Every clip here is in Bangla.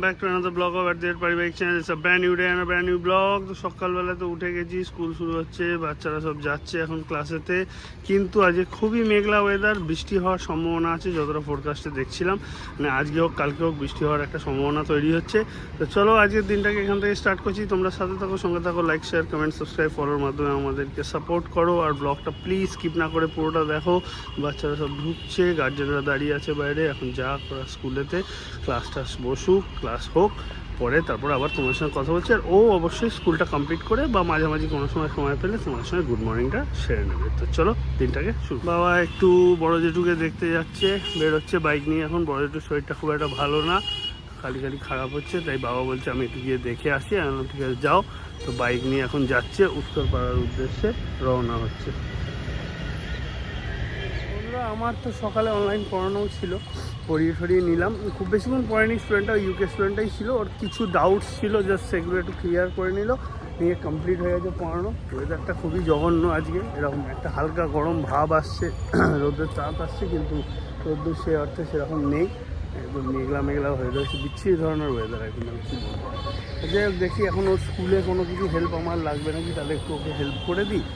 back to another vlog of At The Rate পারিবারিক channel. It's a brand new day and a brand new vlog। তো সকালবেলা তো উঠে গেছি, স্কুল শুরু হচ্ছে, বাচ্চারা সব যাচ্ছে এখন ক্লাসেতে। কিন্তু আজকে খুবই মেঘলা ওয়েদার, বৃষ্টি হওয়ার সম্ভাবনা আছে যতটা ফোরকাস্টে দেখছিলাম। মানে আজকে হোক কালকে হোক বৃষ্টি হওয়ার একটা সম্ভাবনা তৈরি হচ্ছে। তো চলো আজকের দিনটাকে এখান থেকে স্টার্ট করছি। তোমরা সাথে থাকো, সঙ্গে থাকো, লাইক শেয়ার কমেন্ট সাবস্ক্রাইব ফলোর মাধ্যমে আমাদেরকে সাপোর্ট করো। আর ব্লগটা প্লিজ স্কিপ না করে পুরোটা দেখো। বাচ্চারা সব ঢুকছে, গার্জেনরা দাঁড়িয়ে আছে বাইরে। এখন যা করা স্কুলেতে ক্লাস টাস বসুক, ক্লাস হোক, পরে তারপর আবার তোমার সঙ্গে কথা বলছি। আর ও অবশ্যই স্কুলটা কমপ্লিট করে বা মাঝামাঝি কোনো সময় পেলে তোমার সঙ্গে গুড মর্নিংটা সেরে নেবে। তো চলো দিনটাকে শুরু। বাবা একটু বড় জেঠুকে দেখতে যাচ্ছে, বেরোচ্ছে বাইক নিয়ে। এখন বড় জেঠুর শরীরটা খুব একটা ভালো না, খালি খারাপ হচ্ছে, তাই বাবা বলছে আমি একটু গিয়ে দেখে আসি। আমি ঠিক আছে যাও। তো বাইক নিয়ে এখন যাচ্ছে, উত্তরপাড়ার উদ্দেশ্যে রওনা হচ্ছে। আমার তো সকালে অনলাইন পড়ানোও ছিল, পড়িয়ে নিলাম। খুব বেশিক্ষণ পড়েনি, স্টুডেন্টটা ইউকে স্টুডেন্টটাই ছিল, ওর কিছু ডাউটস ছিল, জাস্ট সেগুলো একটু ক্লিয়ার করে নিল, নিয়ে কমপ্লিট হয়ে গেছে পড়ানো। ওয়েদারটা খুবই জঘন্য আজকে, এরকম একটা হালকা গরম ভাব আসছে, রোদের তাপ আসছে, কিন্তু রোদ্দুর সে অর্থে সেরকম নেই, একদম মেঘলা হয়ে যাচ্ছে, বিচ্ছিরি ধরনের ওয়েদার একদম। আমি কী বলবো, যাই হোক দেখি এখন ওর স্কুলে কোনো কিছু হেল্প আমার লাগবে নাকি, তাহলে একটু ওকে হেল্প করে দিই।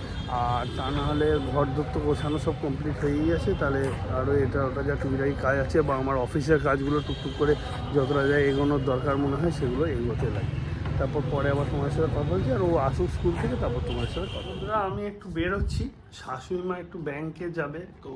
আর তা না হলে ঘর দপ্তর গোছানো সব কমপ্লিট হয়েই গেছে, তাহলে আরও এটা ওটা যা টুকিটাকি কাজ আছে বা আমার অফিসের কাজগুলো টুকটুক করে যতটা যায় এগোনোর দরকার মনে হয় সেগুলো এগোতে লাগে। তারপর পরে আবার তোমার সাথে কথা বলছি, আর ও আসুক স্কুল থেকে, তারপর তোমার সাথে কথা বলছি। আমি একটু বেরোচ্ছি, শাশুড়ি মা একটু ব্যাংকে যাবে, তো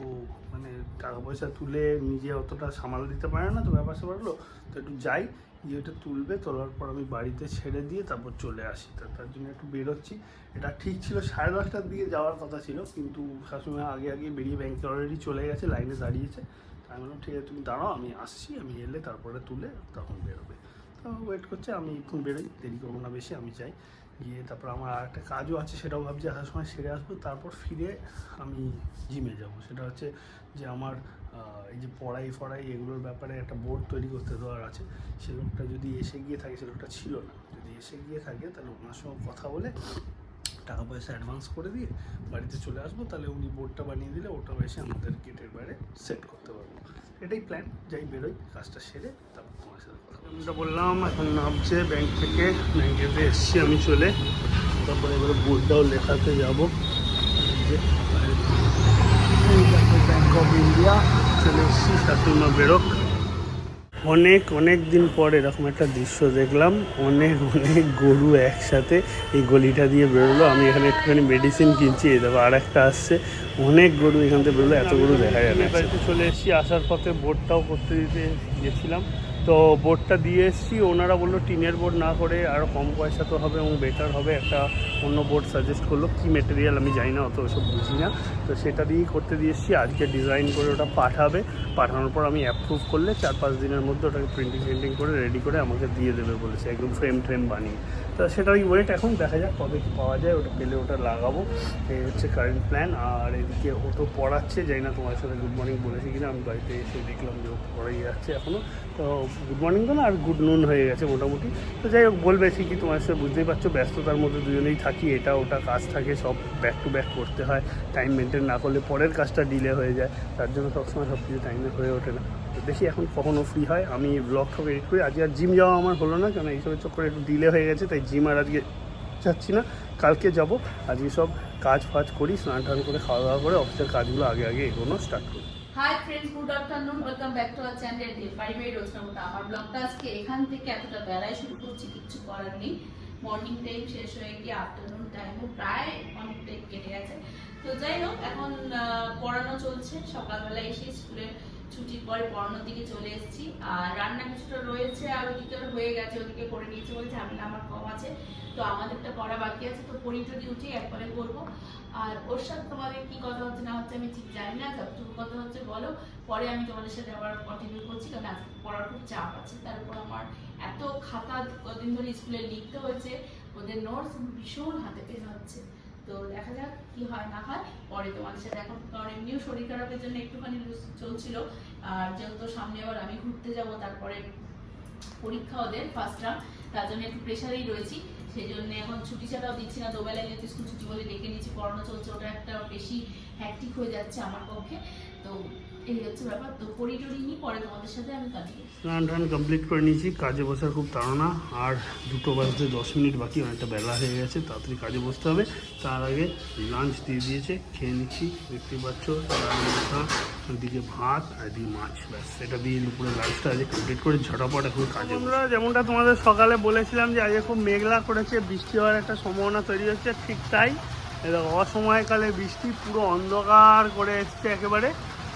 মানে টাকা পয়সা তুলে নিজে অতটা সামাল দিতে পারে না, তো ব্যাপার স্যাপারগুলো তো একটু যাই, গিয়ে ওটা তুলবে, তোলার পর আমি বাড়িতে ছেড়ে দিয়ে তারপর চলে আসি। তার জন্য একটু বেরোচ্ছি। এটা ঠিক ছিল 10:30টার দিকে যাওয়ার কথা ছিল, কিন্তু শাশুড়ি আগে বেরিয়ে ব্যাংকে অলরেডি চলে গেছে, লাইনে দাঁড়িয়েছে। আমি বললাম ঠিক আছে তুমি দাঁড়াও, আমি আসছি, আমি এলে তারপরে তুলে তখন বেরোবে। তো ওয়েট করছে, আমি এখন বেরোই, দেরি করবো না বেশি, আমি যাই। গিয়ে তারপর আমার আর একটা কাজও আছে, সেটাও ভাবছি আসার সময় সেরে আসবো। তারপর ফিরে আমি জিমে যাব। সেটা হচ্ছে যে আমার এই যে পড়াই এগুলোর ব্যাপারে একটা বোর্ড তৈরি করতে দেওয়ার আছে। সে লোকটা যদি এসে গিয়ে থাকে, সে লোকটা ছিল না, যদি এসে গিয়ে থাকে তাহলে ওনার সঙ্গে কথা বলে টাকা পয়সা অ্যাডভান্স করে দিয়ে বাড়িতে চলে আসবো। তাহলে উনি বোর্ডটা বানিয়ে দিলে ওটাও এসে আমাদের গেটের বাইরে সেট করতে পারবো। এটাই প্ল্যান। যাই বেরোই, কাজটা সেরে তারপর তোমার সাথে কথা বলতে বললাম। এখন নামছে ব্যাংক থেকে, ব্যাংকেতে এসছি আমি চলে, তারপরে এবারে বোর্ডটাও লেখাতে যাবো। ব্যাংক অফ ইন্ডিয়া চলে এসছি, শাশুড়ি মা বেরোক। অনেক দিন পর এরকম একটা দৃশ্য দেখলাম, অনেক গরু একসাথে এই গলিটা দিয়ে বেরোলো। আমি এখানে একটুখানি মেডিসিন কিনছি, এই দেখো আর একটা আসছে, অনেক গরু এখান থেকে বেরোলো, এত গরু দেখা যায় না। বাড়িতে চলে এসেছি, আসার পথে বোর্ডটাও করতে দিতে গেছিলাম, তো বোর্ডটা দিয়ে এসেছি। ওনারা বললো টিনের বোর্ড না করে আরও কম পয়সা তো হবে এবং বেটার হবে, একটা অন্য বোর্ড সাজেস্ট করলো, কী মেটেরিয়াল আমি জানি না, অত ওসব বুঝি না, তো সেটা দিয়েই করতে দিয়ে এসেছি। আজকে ডিজাইন করে ওটা পাঠাবে, পাঠানোর পর আমি অ্যাপ্রুভ করলে 4-5 দিনের মধ্যে ওটাকে প্রিন্টিং করে রেডি করে আমাকে দিয়ে দেবে বলেছে, একদম ফ্রেম বানিয়ে। তো সেটাই ওয়েট, এখন দেখা যাক কবে কী পাওয়া যায়, ওটা পেলে ওটা লাগাবো, এই হচ্ছে কারেন্ট প্ল্যান। আর এদিকে ও তো পড়াচ্ছে, জানি না তোমার সাথে গুড মর্নিং বলেছি কিনা, আমি বাড়িতে এসে দেখলাম যে ও পড়াই যাচ্ছে এখনও। তো গুড মর্নিং তো না, আর গুড নুন হয়ে গেছে মোটামুটি। তো যাই হোক বলবে ঠিকই, তোমার সাথে বুঝতেই পারছো ব্যস্ততার মধ্যে দুজনেই থাকি, এটা ওটা কাজ থাকে, সব ব্যাক টু ব্যাক করতে হয়, টাইম মেনটেন না করলে পরের কাজটা ডিলে হয়ে যায়, তার জন্য সবসময় সব কিছু টাইমে হয়ে ওঠে না। তো দেখি এখন কখনও ফ্রি হয় আমি ব্লগটাও এডিট করি। আজকে আর জিম যাওয়া আমার হলো না, কারণ এইসবের চক্করে একটু ডিলে হয়ে গেছে, তাই জিম আর আজকে যাচ্ছি না, কালকে যাব। আজকে সব কাজ করি, স্নান টান করে খাওয়া দাওয়া করে অফিসের কাজগুলো আগে এগোনো স্টার্ট করি। Hi friends, good afternoon, welcome back to our channel পারিবারিক রোজকার মতো। আমার ব্লগটা আজকে এখান থেকে এতটা বেলায় শুরু করছি, কিচ্ছু করার নেই। মর্নিং টাইম শেষ হয়ে গিয়ে আফটারনুন টাইমও প্রায় অনেকটাই কেটে গেছে। তো যাই হোক এখন পড়ানো চলছে, সকালবেলা এসে স্কুলের ছুটির পরে পড়ানোর দিকে চলে এসেছি। আর রান্না কিছুটা রয়েছে, আর ওদিকে হয়ে গেছে, ওদিকে করে নিয়েছে বলে ঝামেলা আমার কম আছে। তো আমাদেরটা পড়া বাকি আছে, তো পড়ি যদি উঠি একবারে করবো। আর ওর সাথে তোমাদের কি কথা হচ্ছে না হচ্ছে আমি ঠিক জানি না, যতটুকু কথা হচ্ছে বলো, পরে আমি তোমাদের সাথে আবার কন্টিনিউ করছি, কারণ আজকে পড়ার খুব চাপ আছে। তারপর আমার এত খাতা কদিন ধরে স্কুলে লিখতে হয়েছে, ওদের নোটস ভীষণ হাতে পেন হচ্ছে। তো দেখা যাক কি হয় না হয়, পরে তোমাদের সাথে। এখন কারণ এমনিও শরীর খারাপের জন্য একটুখানি চলছিল, আর যেহেতু সামনে আবার আমি ঘুরতে যাব, তারপরে পরীক্ষা ওদের ফার্স্ট টার্ম, তার জন্য একটু প্রেশারেই রয়েছি। সেই জন্য এখন ছুটি ছাড়াও দিচ্ছি না, দুবেলায় যেহেতু স্কুল ছুটি বলে ডেকে নিয়েছি, পড়ানো চলছে, ওটা একটা বেশি হ্যাকটিক হয়ে যাচ্ছে আমার পক্ষে। তো এই হচ্ছে ব্যাপার। তো পরিটরি নিয়ে পরে তোমাদের সাথে আমি কন্টিনিউ। স্নান টান কমপ্লিট করে নিয়েছি, কাজে বসার খুব তাড়না। আর 2টো বাজতে 10 মিনিট বাকি, অনেকটা বেলা হয়ে গেছে, তাড়াতাড়ি কাজে বসতে হবে। তার আগে লাঞ্চ দিয়ে দিয়েছে, খেয়ে নিচ্ছি। দেখতে পাচ্ছ দিকে ভাত আর এদিকে মাছ, ব্যাস এটা দিয়ে দুপুরে লাঞ্চটা আজকে কমপ্লিট করে ঝটাপট এখন কাজে। আমরা যেমনটা তোমাদের সকালে বলেছিলাম যে আজকে খুব মেঘলা করেছে, বৃষ্টি হওয়ার একটা সম্ভাবনা তৈরি হচ্ছে, ঠিক তাই। অসময়কালে বৃষ্টি পুরো অন্ধকার করে এসছে, একেবারে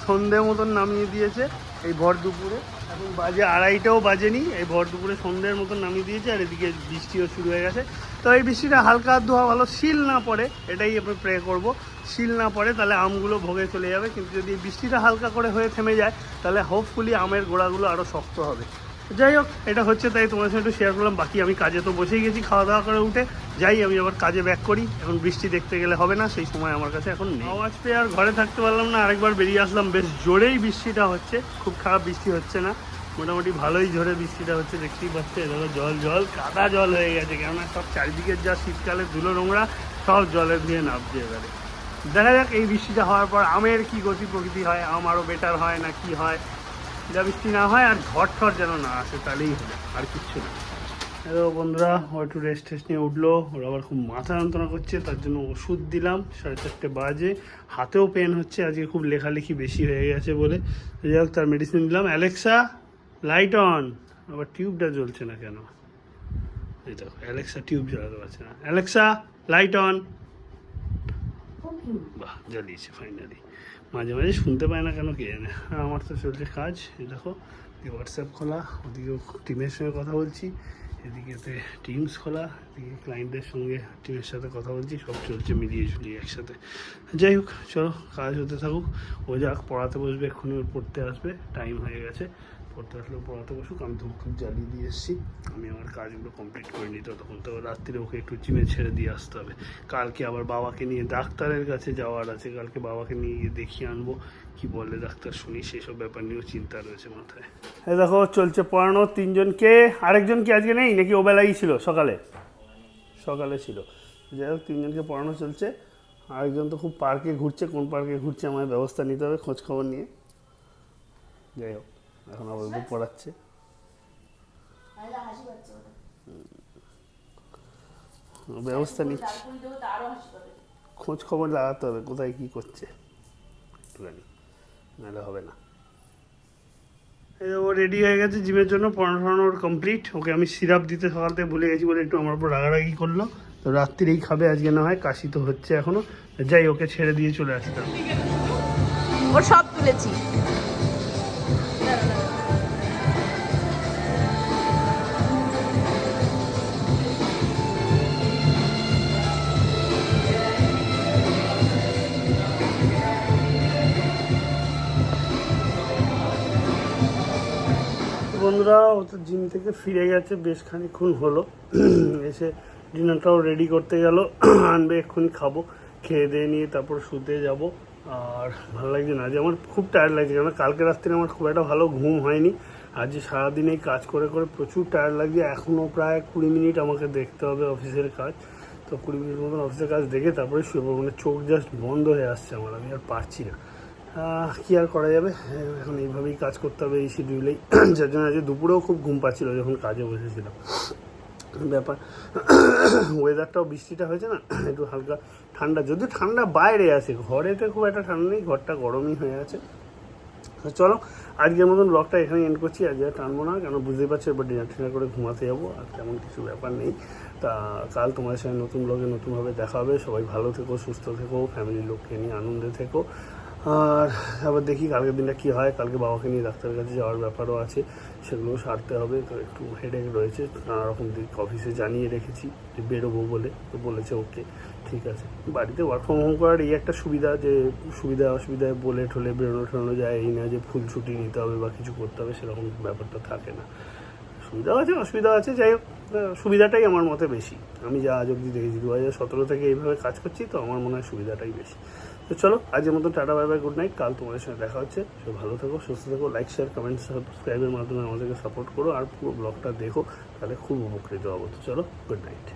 সন্ধে মতন নামিয়ে দিয়েছে এই ভর দুপুরে। এখন বাজে 2:30টাও বাজেনি, এই ভর দুপুরে সন্ধ্যের মতন নামিয়ে দিয়েছে। আর এদিকে বৃষ্টিও শুরু হয়ে গেছে। তো এই বৃষ্টিটা হালকা ধোয়া ভালো, শিল না পড়ে, এটাই আমি প্রে করব। শিল না পড়ে তাহলে আমগুলো ভোগে চলে যাবে, কিন্তু যদি বৃষ্টিটা হালকা করে হয়ে থেমে যায় তাহলে হোপফুলি আমের গোড়াগুলো আরও শক্ত হবে। যাই হোক, এটা হচ্ছে, তাই তোমার সাথে একটু শেয়ার করলাম। বাকি আমি কাজে তো বসেই গেছি, খাওয়া দাওয়া করে উঠে যাই আমি আবার কাজে ব্যাক করি। এখন বৃষ্টি দেখতে গেলে হবে না, সেই সময় আমার কাছে এখন নেই। আওয়াজ পেয়ে আর ঘরে থাকতে পারলাম না, আরেকবার বেরিয়ে আসলাম। বেশ জোরেই বৃষ্টিটা হচ্ছে, খুব খারাপ বৃষ্টি হচ্ছে না, মোটামুটি ভালোই জোরে বৃষ্টিটা হচ্ছে। দেখতেই পাচ্ছে এদিকে জল জল কাদা জল হয়ে গেছে, কেননা সব চারিদিকের যা শীতকালে ধুলো নোংরা সব জলের দিয়ে নামছে এবারে। দেখা যাক এই বৃষ্টিটা হওয়ার পর আমের কি গতি প্রকৃতি হয়, আম আরও বেটার হয় না কি হয়। যা বৃষ্টি না হয় আর ঝড় ঠড় যেন না আসে, তাহলেই হবে, আর কিচ্ছু না। হ্যালো বন্ধুরা, ও একটু রেস্ট টেস্ট নিয়ে উঠলো, ওরা আবার খুব মাথা যন্ত্রণা করছে, তার জন্য ওষুধ দিলাম। 4:30 বাজে, হাতেও পেন হচ্ছে, আজকে খুব লেখালেখি বেশি হয়ে গেছে বলে। যাই হোক, তার মেডিসিন দিলাম। অ্যালেক্সা লাইট অন, আবার টিউবটা জ্বলছে না কেন? এই দেখো, অ্যালেক্সা টিউব জ্বালাতে পারছে না। অ্যালেক্সা লাইট অন, বাহ জ্বালিয়েছে ফাইনালি। মাঝে মাঝে শুনতে পায় না কেন কে জানে। আমার তো চলছে কাজ, এই দেখো হোয়াটসঅ্যাপ খোলা, ওদিকেও টিমের সঙ্গে কথা বলছি, এদিকেতে টিমস খোলা, এদিকে ক্লায়েন্টদের সঙ্গে টিমের সাথে কথা বলছি, সব চলছে মিলিয়ে ঝুলিয়ে একসাথে। যাই হোক, চলো কাজ হতে থাকুক। ও যাক পড়াতে বসবে, এক্ষুনি ওর পড়তে আসবে, টাইম হয়ে গেছে। পড়তে আসলেও পড়াতে বসুক, আমি ধূপ ধূপ জ্বালিয়ে দিয়ে এসেছি। আমি আমার কাজগুলো কমপ্লিট করে নিই, ততক্ষণ তো রাত্রিরে ওকে একটু জিমে ছেড়ে দিয়ে আসতে হবে। কালকে আবার বাবাকে নিয়ে ডাক্তারের কাছে যাওয়ার আছে, কালকে বাবাকে নিয়ে গিয়ে দেখিয়ে আনবো, কি বলে ডাক্তার শুনি, সেসব ব্যাপার নিয়েও চিন্তা রয়েছে মাথায়। এই দেখো চলছে পড়ানো 3জনকে। আরেকজন কি আজকে নেই নাকি? ও বেলাই ছিল, সকালে ছিল। যাই হোক, 3জনকে পড়ানো চলছে। আরেকজন তো খুব পার্কে ঘুরছে, কোন পার্কে ঘুরছে আমার ব্যবস্থা নিতে হবে খোঁজ খবর নিয়ে। যাই হোক, এখন আবার পড়াচ্ছে। ব্যবস্থা নিচ্ছে, খোঁজ খবর লাগাতে হবে কোথায় কি করছে, একটুখানি, নাহলে হবে না। এই ও রেডি হয়ে গেছে জিমের জন্য, পড়ানো ওর কমপ্লিট। ওকে আমি সিরাপ দিতে সকাল থেকে ভুলে গেছি বলে একটু আমার উপর রাগারাগি করলো। তো রাত্রিরেই খাবে আজকে, না হয় কাশি তো হচ্ছে এখনো। যাই, ওকে ছেড়ে দিয়ে চলে আসতাম। ওর সব তুলেছি। বন্ধুরা, ও তো জিম থেকে ফিরে গেছে, বেশ খানিক্ষণ হলো। এসে ডিনারটাও রেডি করতে গেল, আনবে, এক্ষুনি খাবো। খেয়ে দিয়ে নিয়ে তারপর শুতে যাব। আর ভালো লাগছে না, আজ আমার খুব টায়ার্ড লাগছে, কেন কালকে রাত্রে আমার খুব একটা ভালো ঘুম হয়নি। আজ সারাদিন এই কাজ করে করে প্রচুর টায়ার্ড লাগছে। এখনও প্রায় 20 মিনিট আমাকে দেখতে হবে অফিসের কাজ। তো 20 মিনিট মতন অফিসের কাজ দেখে তারপরে শুয়ে পড়বো। মানে চোখ জাস্ট বন্ধ হয়ে আসছে আমার, আমি আর পারছি না। কী আর করা যাবে, এখন এইভাবেই কাজ করতে হবে এই শিডিউলেই। যার জন্য আজকে দুপুরেও খুব ঘুম পাচ্ছিল যখন কাজে বসেছিলাম। ব্যাপার ওয়েদারটাও, বৃষ্টিটা হয়েছে না, একটু হালকা ঠান্ডা, যদিও ঠান্ডা বাইরে আছে, ঘরেতে খুব একটা ঠান্ডা নেই, ঘরটা গরমই হয়ে আছে। তো চলো আজকের মতন ব্লগটা এখানে এন্ড করছি। আজকে আর টানবো না, কেন বুঝতেই পারছি এবার ডিনার করে ঘুমাতে যাবো, আর তেমন কিছু ব্যাপার নেই। তা কাল তোমাদের সঙ্গে নতুন ব্লগে নতুনভাবে দেখা হবে। সবাই ভালো থেকো, সুস্থ থেকো, ফ্যামিলির লোককে নিয়ে আনন্দে থেকো। আর আবার দেখি কালকের দিনটা কী হয়। কালকে বাবাকে নিয়ে ডাক্তারের কাছে যাওয়ার ব্যাপারও আছে, সেগুলোও সারতে হবে। তো একটু হেডেক রয়েছে, নানা রকম দিক অফিসে জানিয়ে রেখেছি যে বেরোবো বলে। তো বলেছে ওকে ঠিক আছে। বাড়িতে ওয়ার্ক ফ্রম হোম করার এই একটা সুবিধা, যে সুবিধা অসুবিধায় বলে ঠলে বেরোনো যায়, এই না যে ফুল ছুটি নিতে হবে বা কিছু করতে হবে, সেরকম ব্যাপারটা থাকে না। সুবিধাও আছে অসুবিধা আছে, যাই হোক সুবিধাটাই আমার মতে বেশি। আমি যা আজ অবধি দেখেছি 2017 থেকে এইভাবে কাজ করছি, তো আমার মনে হয় সুবিধাটাই বেশি। তো চলো আজকের মতো tata, bye bye, good night. কাল তোমাদের সঙ্গে দেখা হচ্ছে। সব ভালো থেকো, সুস্থ থেকো, লাইক শেয়ার কমেন্ট সাবস্ক্রাইবের মাধ্যমে আমাদেরকে সাপোর্ট করো, আর পুরো ব্লগটা দেখো, তাহলে খুব উপকৃত হবো। তো চলো, গুড নাইট।